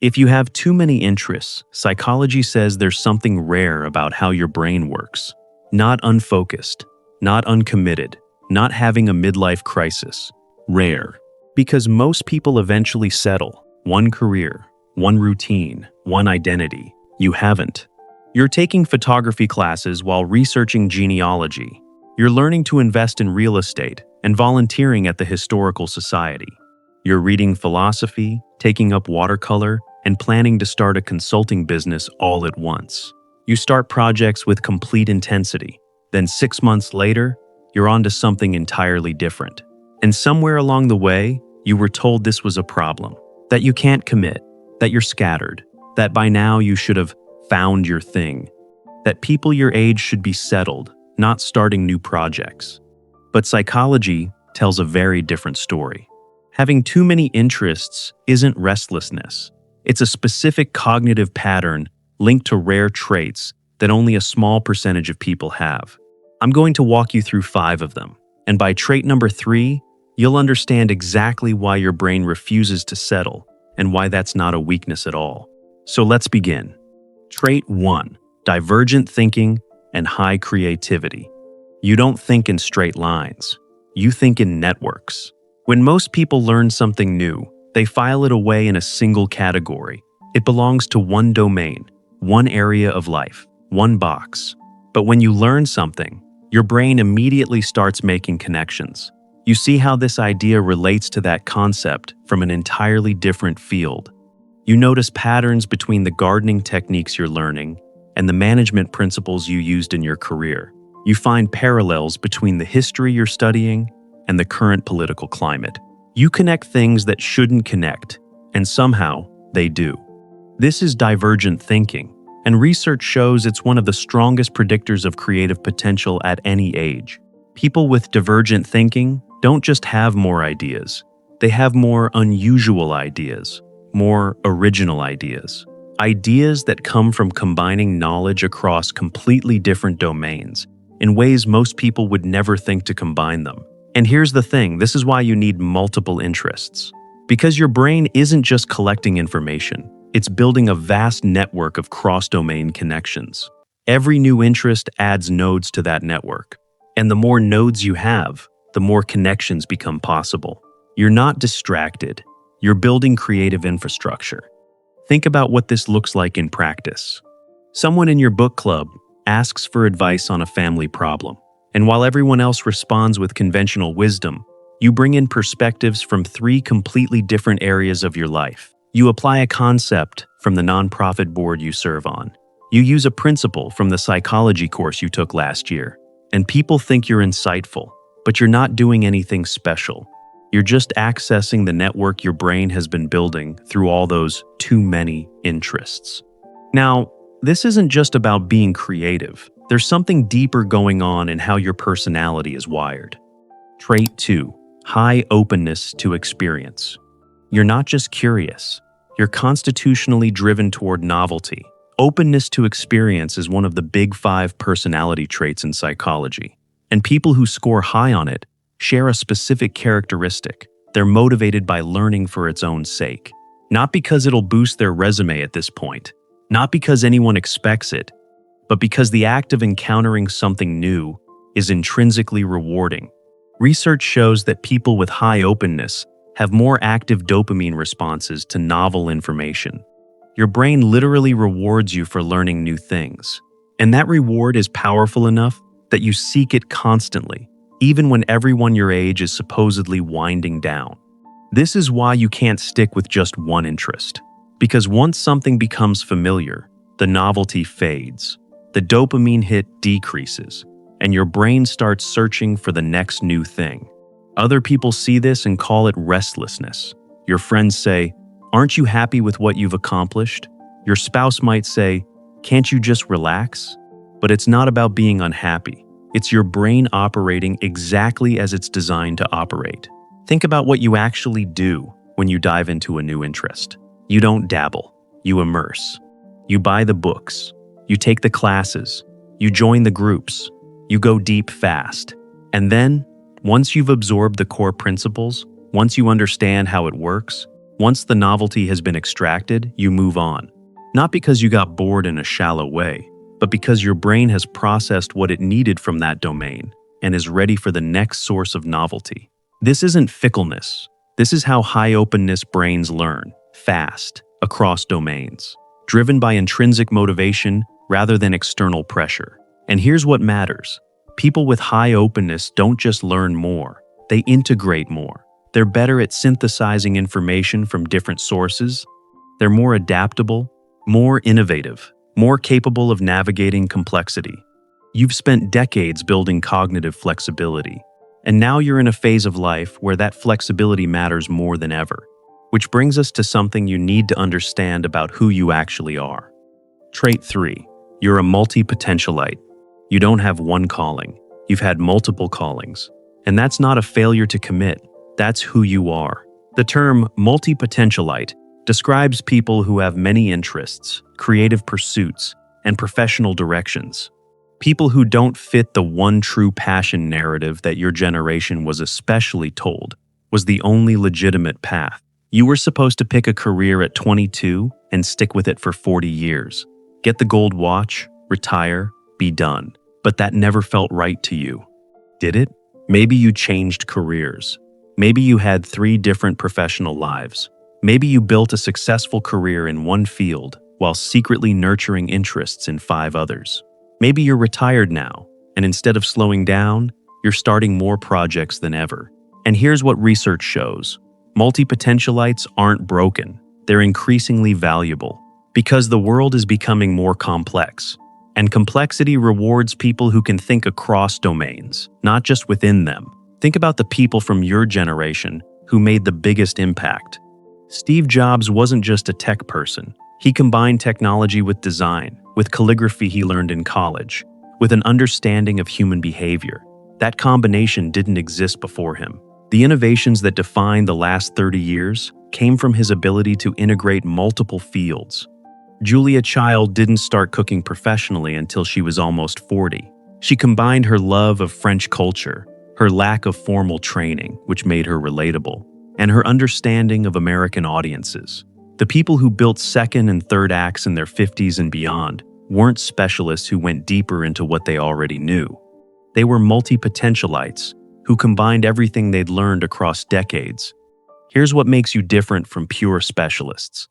If you have too many interests, psychology says there's something rare about how your brain works. Not unfocused, not uncommitted, not having a midlife crisis. Rare. Because most people eventually settle. One career, one routine, one identity. You haven't. You're taking photography classes while researching genealogy. You're learning to invest in real estate and volunteering at the Historical Society. You're reading philosophy, taking up watercolor, and planning to start a consulting business all at once. You start projects with complete intensity. Then 6 months later, you're onto something entirely different. And somewhere along the way, you were told this was a problem, that you can't commit, that you're scattered, that by now you should have found your thing, that people your age should be settled, not starting new projects. But psychology tells a very different story. Having too many interests isn't restlessness. It's a specific cognitive pattern linked to rare traits that only a small percentage of people have. I'm going to walk you through 5 of them, and by trait number 3, you'll understand exactly why your brain refuses to settle and why that's not a weakness at all. So let's begin. Trait 1, divergent thinking and high creativity. You don't think in straight lines. You think in networks. When most people learn something new, they file it away in a single category. It belongs to one domain, one area of life, one box. But when you learn something, your brain immediately starts making connections. You see how this idea relates to that concept from an entirely different field. You notice patterns between the gardening techniques you're learning and the management principles you used in your career. You find parallels between the history you're studying and the current political climate. You connect things that shouldn't connect, and somehow they do. This is divergent thinking, and research shows it's one of the strongest predictors of creative potential at any age. People with divergent thinking don't just have more ideas, they have more unusual ideas, more original ideas. Ideas that come from combining knowledge across completely different domains in ways most people would never think to combine them. And here's the thing, this is why you need multiple interests. Because your brain isn't just collecting information, it's building a vast network of cross-domain connections. Every new interest adds nodes to that network. And the more nodes you have, the more connections become possible. You're not distracted. You're building creative infrastructure. Think about what this looks like in practice. Someone in your book club asks for advice on a family problem. And while everyone else responds with conventional wisdom, you bring in perspectives from 3 completely different areas of your life. You apply a concept from the nonprofit board you serve on. You use a principle from the psychology course you took last year. And people think you're insightful, but you're not doing anything special. You're just accessing the network your brain has been building through all those too many interests. Now, this isn't just about being creative. There's something deeper going on in how your personality is wired. Trait 2, high openness to experience. You're not just curious. You're constitutionally driven toward novelty. Openness to experience is one of the big 5 personality traits in psychology. And people who score high on it share a specific characteristic. They're motivated by learning for its own sake. Not because it'll boost their resume at this point. Not because anyone expects it. But because the act of encountering something new is intrinsically rewarding. Research shows that people with high openness have more active dopamine responses to novel information. Your brain literally rewards you for learning new things. And that reward is powerful enough that you seek it constantly, even when everyone your age is supposedly winding down. This is why you can't stick with just one interest. Because once something becomes familiar, the novelty fades. The dopamine hit decreases, and your brain starts searching for the next new thing. Other people see this and call it restlessness. Your friends say, "Aren't you happy with what you've accomplished?" Your spouse might say, "Can't you just relax?" But it's not about being unhappy. It's your brain operating exactly as it's designed to operate. Think about what you actually do when you dive into a new interest. You don't dabble. You immerse. You buy the books. You take the classes, you join the groups, you go deep fast. And then, once you've absorbed the core principles, once you understand how it works, Once the novelty has been extracted, you move on. Not because you got bored in a shallow way, but because your brain has processed what it needed from that domain and is ready for the next source of novelty. This isn't fickleness. This is how high-openness brains learn, fast, across domains, driven by intrinsic motivation rather than external pressure. And here's what matters. People with high openness don't just learn more, they integrate more. They're better at synthesizing information from different sources. They're more adaptable, more innovative, more capable of navigating complexity. You've spent decades building cognitive flexibility, and now you're in a phase of life where that flexibility matters more than ever. Which brings us to something you need to understand about who you actually are. Trait 3. You're a multipotentialite. You don't have one calling. You've had multiple callings. And that's not a failure to commit. That's who you are. The term multipotentialite describes people who have many interests, creative pursuits, and professional directions. People who don't fit the one true passion narrative that your generation was especially told was the only legitimate path. You were supposed to pick a career at 22 and stick with it for 40 years. Get the gold watch, retire, be done. But that never felt right to you. Did it? Maybe you changed careers. Maybe you had 3 different professional lives. Maybe you built a successful career in one field while secretly nurturing interests in 5 others. Maybe you're retired now, and instead of slowing down, you're starting more projects than ever. And here's what research shows. Multipotentialites aren't broken. They're increasingly valuable because the world is becoming more complex. And complexity rewards people who can think across domains, not just within them. Think about the people from your generation who made the biggest impact. Steve Jobs wasn't just a tech person. He combined technology with design, with calligraphy he learned in college, with an understanding of human behavior. That combination didn't exist before him. The innovations that defined the last 30 years came from his ability to integrate multiple fields. Julia Child didn't start cooking professionally until she was almost 40. She combined her love of French culture, her lack of formal training, which made her relatable, and her understanding of American audiences. The people who built second and third acts in their 50s and beyond weren't specialists who went deeper into what they already knew. They were multipotentialites who combined everything they'd learned across decades. Here's what makes you different from pure specialists.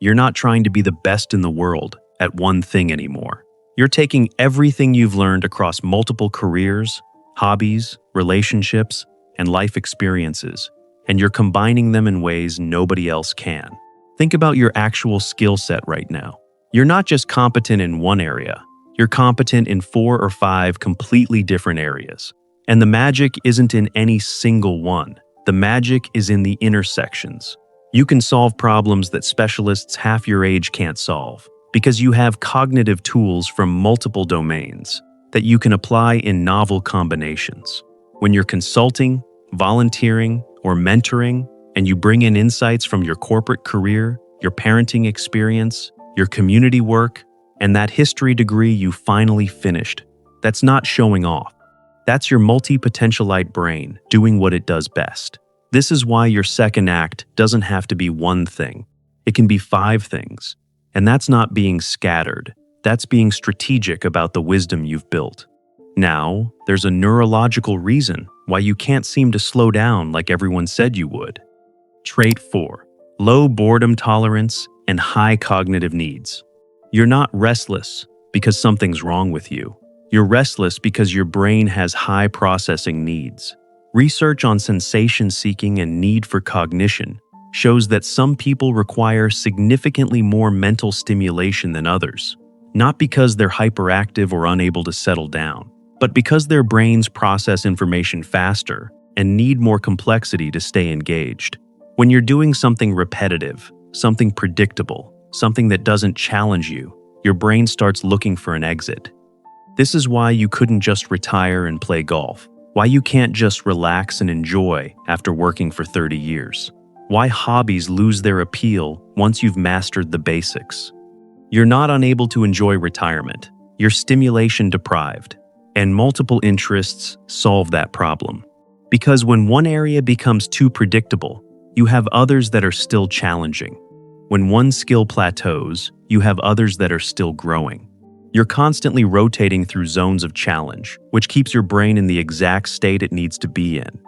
You're not trying to be the best in the world at one thing anymore. You're taking everything you've learned across multiple careers, hobbies, relationships, and life experiences, and you're combining them in ways nobody else can. Think about your actual skill set right now. You're not just competent in one area, you're competent in 4 or 5 completely different areas. And the magic isn't in any single one. The magic is in the intersections. You can solve problems that specialists half your age can't solve because you have cognitive tools from multiple domains that you can apply in novel combinations. When you're consulting, volunteering, or mentoring, and you bring in insights from your corporate career, your parenting experience, your community work, and that history degree you finally finished, that's not showing off. That's your multipotentialite brain doing what it does best. This is why your second act doesn't have to be one thing. It can be 5 things. And that's not being scattered. That's being strategic about the wisdom you've built. Now, there's a neurological reason why you can't seem to slow down like everyone said you would. Trait 4. Low boredom tolerance and high cognitive needs. You're not restless because something's wrong with you. You're restless because your brain has high processing needs. Research on sensation seeking and need for cognition shows that some people require significantly more mental stimulation than others, not because they're hyperactive or unable to settle down, but because their brains process information faster and need more complexity to stay engaged. When you're doing something repetitive, something predictable, something that doesn't challenge you, your brain starts looking for an exit. This is why you couldn't just retire and play golf. Why you can't just relax and enjoy after working for 30 years. Why hobbies lose their appeal once you've mastered the basics. You're not unable to enjoy retirement. You're stimulation deprived. And multiple interests solve that problem. Because when one area becomes too predictable, You have others that are still challenging. When one skill plateaus, you have others that are still growing. You're constantly rotating through zones of challenge, which keeps your brain in the exact state it needs to be in.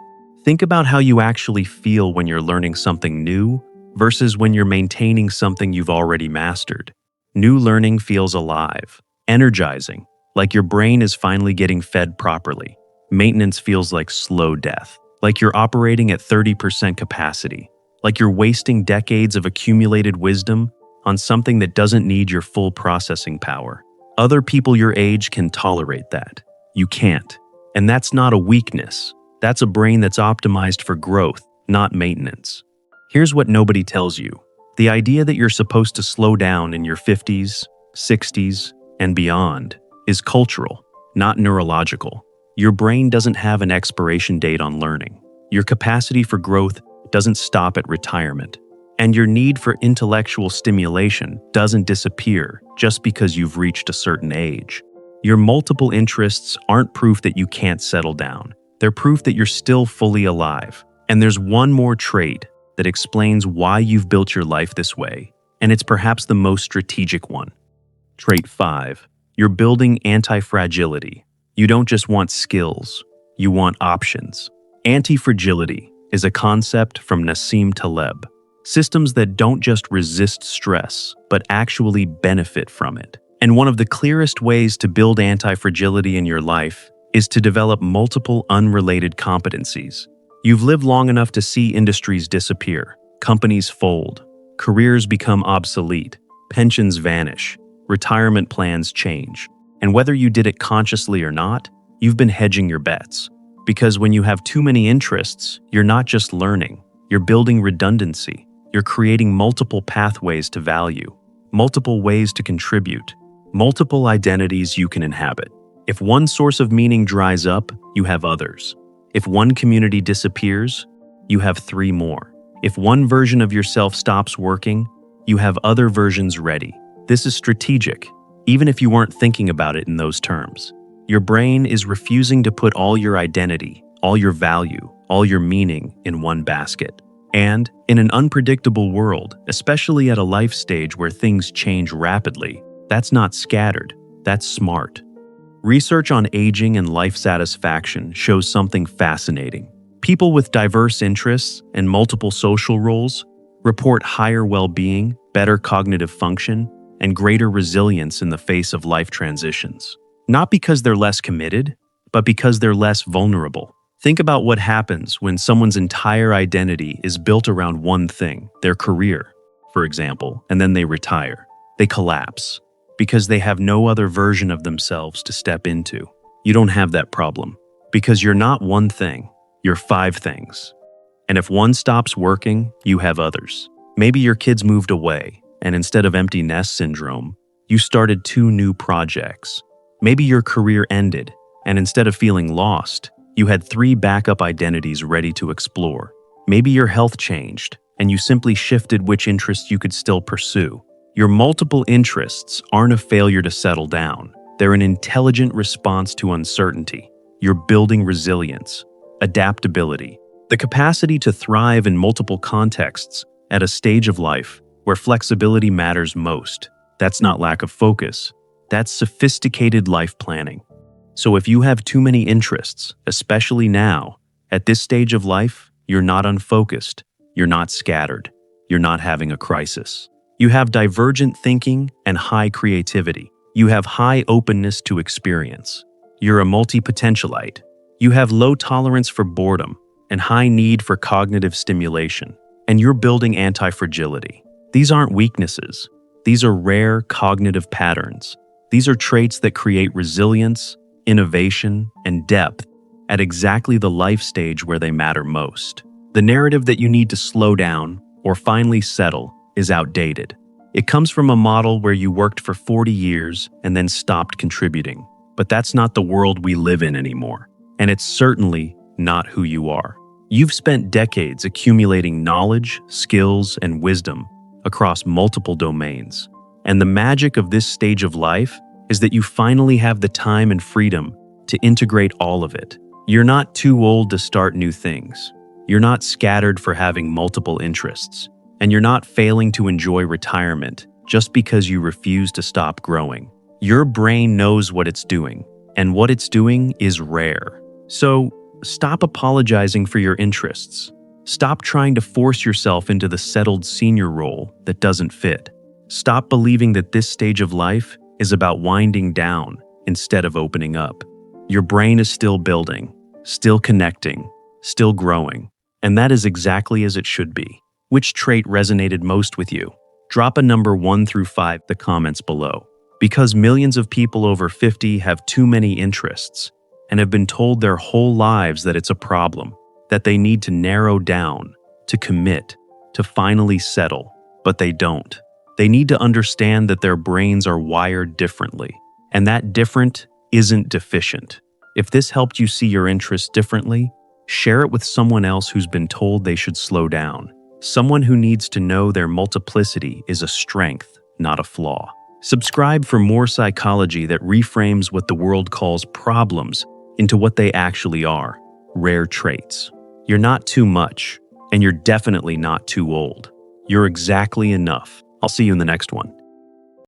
Think about how you actually feel when you're learning something new versus when you're maintaining something you've already mastered. New learning feels alive, energizing, like your brain is finally getting fed properly. Maintenance feels like slow death, like you're operating at 30% capacity, like you're wasting decades of accumulated wisdom on something that doesn't need your full processing power. Other people your age can tolerate that. You can't. And that's not a weakness. That's a brain that's optimized for growth, not maintenance. Here's what nobody tells you. The idea that you're supposed to slow down in your 50s, 60s, and beyond is cultural, not neurological. Your brain doesn't have an expiration date on learning. Your capacity for growth doesn't stop at retirement. And your need for intellectual stimulation doesn't disappear just because you've reached a certain age. Your multiple interests aren't proof that you can't settle down. They're proof that you're still fully alive. And there's one more trait that explains why you've built your life this way, and it's perhaps the most strategic one. Trait 5. You're building anti-fragility. You don't just want skills, you want options. Anti-fragility is a concept from Nassim Taleb. Systems that don't just resist stress, but actually benefit from it. And one of the clearest ways to build anti-fragility in your life is to develop multiple unrelated competencies. You've lived long enough to see industries disappear, companies fold, careers become obsolete, pensions vanish, retirement plans change. And whether you did it consciously or not, you've been hedging your bets. Because when you have too many interests, you're not just learning, you're building redundancy. You're creating multiple pathways to value, multiple ways to contribute, multiple identities you can inhabit. If one source of meaning dries up, you have others. If one community disappears, you have 3 more. If one version of yourself stops working, you have other versions ready. This is strategic, even if you weren't thinking about it in those terms. Your brain is refusing to put all your identity, all your value, all your meaning in one basket. And in an unpredictable world, especially at a life stage where things change rapidly, that's not scattered, that's smart. Research on aging and life satisfaction shows something fascinating. People with diverse interests and multiple social roles report higher well-being, better cognitive function, and greater resilience in the face of life transitions. Not because they're less committed, but because they're less vulnerable. Think about what happens when someone's entire identity is built around one thing, their career, for example, and then they retire. They collapse because they have no other version of themselves to step into. You don't have that problem because you're not one thing, you're 5 things. And if one stops working, you have others. Maybe your kids moved away, and instead of empty nest syndrome, you started 2 new projects. Maybe your career ended, and instead of feeling lost, you had 3 backup identities ready to explore. Maybe your health changed, and you simply shifted which interests you could still pursue. Your multiple interests aren't a failure to settle down. They're an intelligent response to uncertainty. You're building resilience, adaptability, the capacity to thrive in multiple contexts at a stage of life where flexibility matters most. That's not lack of focus. That's sophisticated life planning. So if you have too many interests, especially now, at this stage of life, you're not unfocused, you're not scattered, you're not having a crisis. You have divergent thinking and high creativity. You have high openness to experience. You're a multipotentialite. You have low tolerance for boredom and high need for cognitive stimulation. And you're building anti-fragility. These aren't weaknesses. These are rare cognitive patterns. These are traits that create resilience, innovation, and depth at exactly the life stage where they matter most. The narrative that you need to slow down or finally settle is outdated. It comes from a model where you worked for 40 years and then stopped contributing. But that's not the world we live in anymore. And it's certainly not who you are. You've spent decades accumulating knowledge, skills, and wisdom across multiple domains. And the magic of this stage of life is that you finally have the time and freedom to integrate all of it. You're not too old to start new things. You're not scattered for having multiple interests. And you're not failing to enjoy retirement just because you refuse to stop growing. Your brain knows what it's doing, and what it's doing is rare. So, stop apologizing for your interests. Stop trying to force yourself into the settled senior role that doesn't fit. Stop believing that this stage of life is about winding down instead of opening up. Your brain is still building, still connecting, still growing, and that is exactly as it should be. Which trait resonated most with you? Drop a number 1 through 5 in the comments below. Because millions of people over 50 have too many interests and have been told their whole lives that it's a problem, that they need to narrow down, to commit, to finally settle, but they don't. They need to understand that their brains are wired differently, and that different isn't deficient. If this helped you see your interests differently, share it with someone else who's been told they should slow down. Someone who needs to know their multiplicity is a strength, not a flaw. Subscribe for more psychology that reframes what the world calls problems into what they actually are: rare traits. You're not too much, and you're definitely not too old. You're exactly enough. I'll see you in the next one.